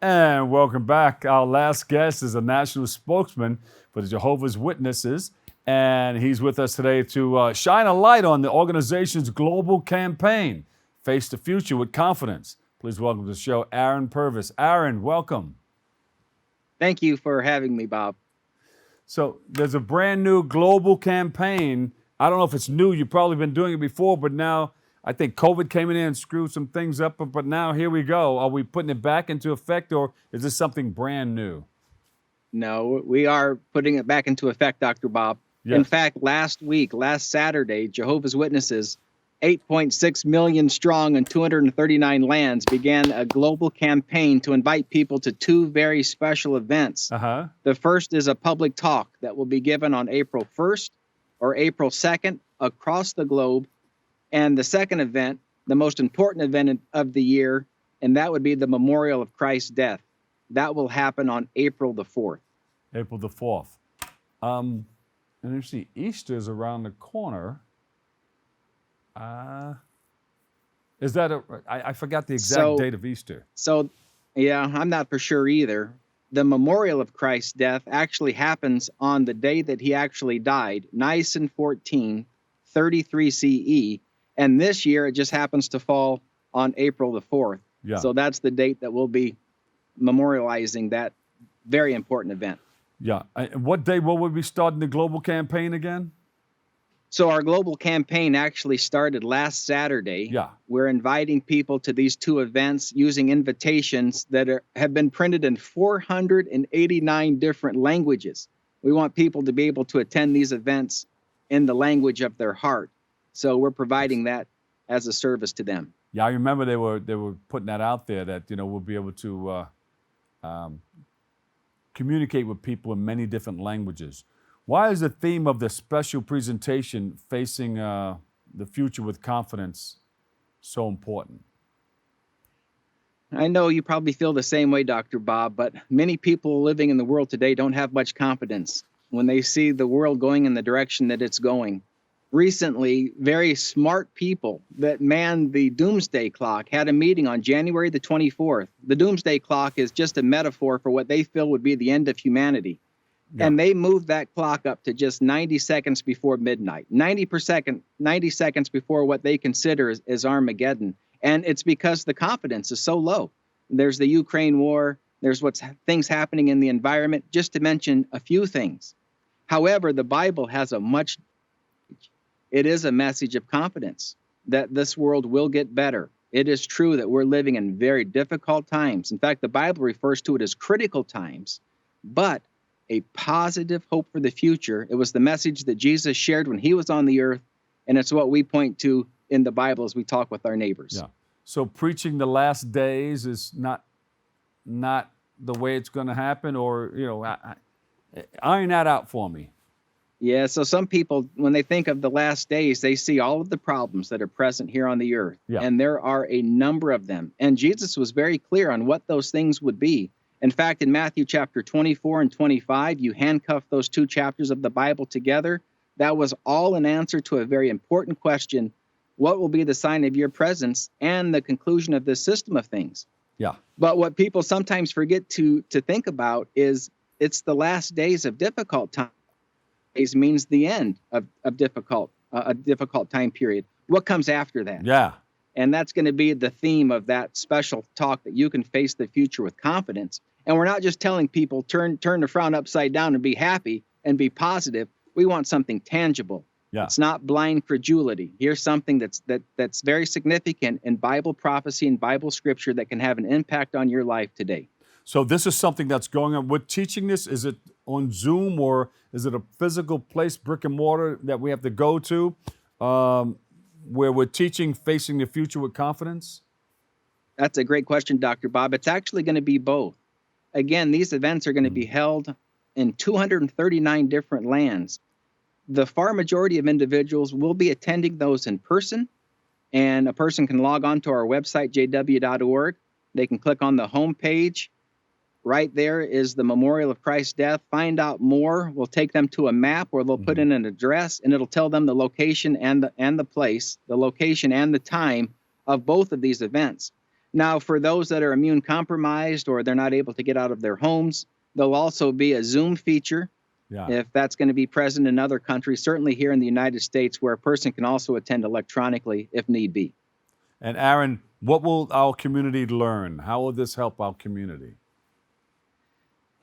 And welcome back. Our last guest is a national spokesman for the Jehovah's Witnesses, and he's with us today to shine a light on the organization's global campaign, Face the Future with Confidence. Please welcome to the show, Aaron Purvis. Aaron, welcome. Thank you for having me, Bob. So there's a brand new global campaign. I don't know if it's new. You've probably been doing it before, but now I think COVID came in and screwed some things up, but now here we go. Are we putting it back into effect, or is this something brand new? No, we are putting it back into effect, Dr. Bob. Yes. In fact, last Saturday, Jehovah's Witnesses, 8.6 million strong in 239 lands, began a global campaign to invite people to two very special events. The first is a public talk that will be given on April 1st or April 2nd across the globe. And the second event, the most important event of the year, and that would be the memorial of Christ's death. That will happen on April the 4th. April the 4th. And you see, Easter is around the corner. Is that I forgot the exact date of Easter. Yeah, I'm not for sure either. The memorial of Christ's death actually happens on the day that he actually died, Nisan 14, 33 CE. And this year, it just happens to fall on April the 4th. Yeah. So that's the date that we'll be memorializing that very important event. Yeah. And what day will we be starting the global campaign again? So our global campaign actually started last Saturday. Yeah. We're inviting people to these two events using invitations that have been printed in 489 different languages. We want people to be able to attend these events in the language of their heart. So we're providing that as a service to them. Yeah, I remember they were putting that out there that we'll be able to communicate with people in many different languages. Why is the theme of the special presentation, Facing the Future with Confidence, so important? I know you probably feel the same way, Dr. Bob, but many people living in the world today don't have much confidence when they see the world going in the direction that it's going. Recently, very smart people that man the doomsday clock had a meeting on January the 24th. The doomsday clock is just a metaphor for what they feel would be the end of humanity. Yeah. And they moved that clock up to just 90 seconds before midnight, 90 seconds before what they consider is Armageddon. And it's because the confidence is so low. There's the Ukraine war. There's things happening in the environment, just to mention a few things. However, the Bible has it is a message of confidence that this world will get better. It is true that we're living in very difficult times. In fact, the Bible refers to it as critical times, but a positive hope for the future. It was the message that Jesus shared when he was on the earth, and it's what we point to in the Bible as we talk with our neighbors. Yeah. So preaching the last days is not the way it's going to happen, or, iron that out for me. Yeah, so some people, when they think of the last days, they see all of the problems that are present here on the earth. Yeah. And there are a number of them. And Jesus was very clear on what those things would be. In fact, in Matthew chapter 24 and 25, you handcuff those two chapters of the Bible together. That was all an answer to a very important question: what will be the sign of your presence, and the conclusion of this system of things? Yeah. But what people sometimes forget to think about is it's the last days of difficult times. Means the end of a difficult time period. What comes after that? Yeah. And that's going to be the theme of that special talk, that you can face the future with confidence. And we're not just telling people turn the frown upside down and be happy and be positive. We want something tangible. Yeah. It's not blind credulity. Here's something that's very significant in Bible prophecy and Bible scripture that can have an impact on your life today. So this is something that's going on. We're teaching this. Is it on Zoom, or is it a physical place, brick and mortar, that we have to go to, where we're teaching Facing the Future with Confidence? That's a great question, Dr. Bob. It's actually going to be both. Again, these events are going to be held in 239 different lands. The far majority of individuals will be attending those in person, and a person can log on to our website, jw.org. They can click on the home page. Right there is the memorial of Christ's death. Find out more. We'll take them to a map where they'll put in an address, and it'll tell them the location and the place, the location and the time of both of these events. Now, for those that are immune compromised or they're not able to get out of their homes, there'll also be a Zoom feature. Yeah. If that's going to be present in other countries, certainly here in the United States, where a person can also attend electronically if need be. And Aaron, what will our community learn? How will this help our community?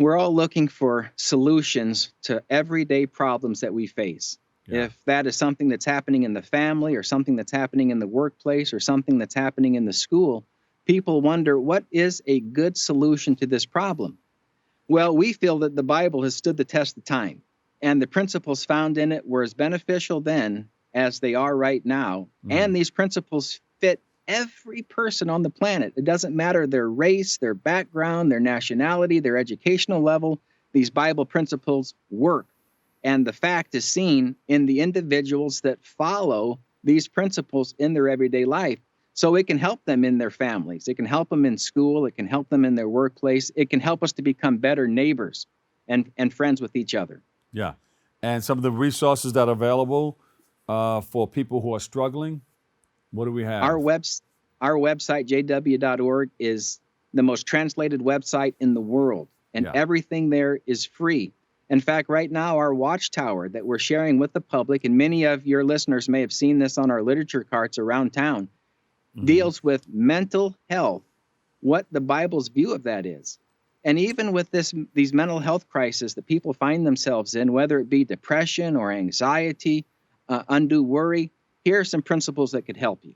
We're all looking for solutions to everyday problems that we face. Yeah. If that is something that's happening in the family or something that's happening in the workplace or something that's happening in the school, people wonder, what is a good solution to this problem? Well, we feel that the Bible has stood the test of time, and the principles found in it were as beneficial then as they are right now. And these principles fit every person on the planet. It doesn't matter their race, their background, their nationality, their educational level. These Bible principles work. And the fact is seen in the individuals that follow these principles in their everyday life. So it can help them in their families. It can help them in school. It can help them in their workplace. It can help us to become better neighbors and friends with each other. Yeah. And some of the resources that are available for people who are struggling, what do we have? Our website, jw.org, is the most translated website in the world. And everything there is free. In fact, right now, our watchtower that we're sharing with the public, and many of your listeners may have seen this on our literature carts around town, deals with mental health, what the Bible's view of that is. And even with these mental health crises that people find themselves in, whether it be depression or anxiety, undue worry, here are some principles that could help you.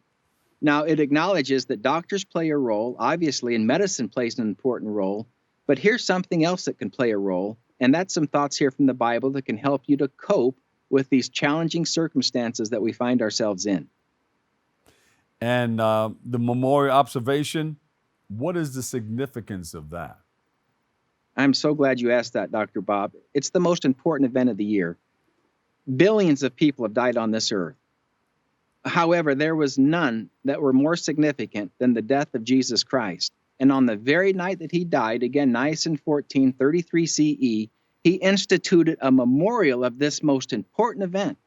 Now, it acknowledges that doctors play a role, obviously, and medicine plays an important role, but here's something else that can play a role, and that's some thoughts here from the Bible that can help you to cope with these challenging circumstances that we find ourselves in. And the memorial observation, what is the significance of that? I'm so glad you asked that, Dr. Bob. It's the most important event of the year. Billions of people have died on this earth. However, there was none that were more significant than the death of Jesus Christ. And on the very night that he died, again, Nicene 1433 CE, he instituted a memorial of this most important event.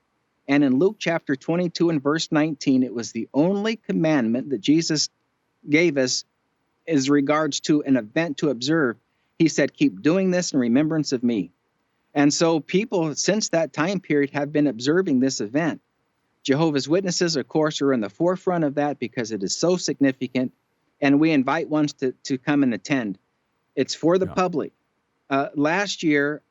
And in Luke chapter 22 and verse 19, it was the only commandment that Jesus gave us as regards to an event to observe. He said, keep doing this in remembrance of me. And so people since that time period have been observing this event. Jehovah's Witnesses, of course, are in the forefront of that because it is so significant. And we invite ones to come and attend. It's for the public. Last year,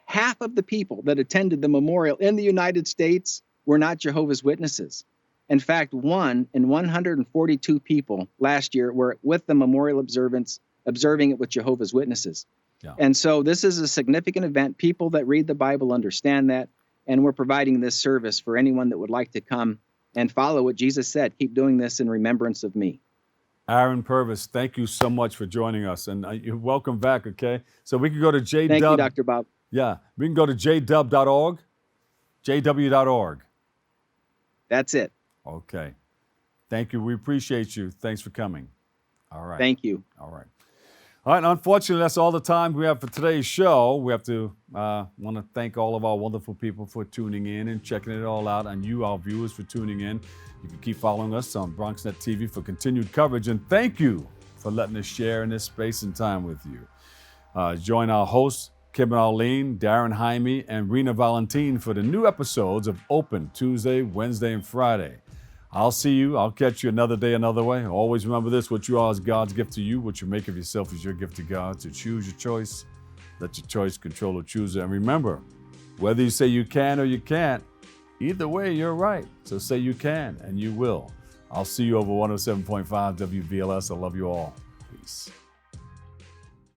half of the people that attended the memorial in the United States were not Jehovah's Witnesses. In fact, 1 in 142 people last year were with the memorial observing it with Jehovah's Witnesses. Yeah. And so this is a significant event. People that read the Bible understand that, and we're providing this service for anyone that would like to come and follow what Jesus said. Keep doing this in remembrance of me. Aaron Purvis, thank you so much for joining us, and you're welcome back, okay? So we can go to JW. Thank you, Dr. Bob. Yeah, we can go to jdub.org, jw.org. That's it. Okay. Thank you. We appreciate you. Thanks for coming. All right. Thank you. All right. All right, unfortunately, that's all the time we have for today's show. We have to want to thank all of our wonderful people for tuning in and checking it all out, and you, our viewers, for tuning in. You can keep following us on BronxNet TV for continued coverage, and thank you for letting us share in this space and time with you. Join our hosts, Kim and Arlene, Darren Jaime, and Rena Valentine for the new episodes of Open Tuesday, Wednesday, and Friday. I'll see you. I'll catch you another day, another way. Always remember this: what you are is God's gift to you. What you make of yourself is your gift to God. So choose your choice. Let your choice control the chooser. And remember, whether you say you can or you can't, either way, you're right. So say you can, and you will. I'll see you over 107.5 WVLS. I love you all. Peace.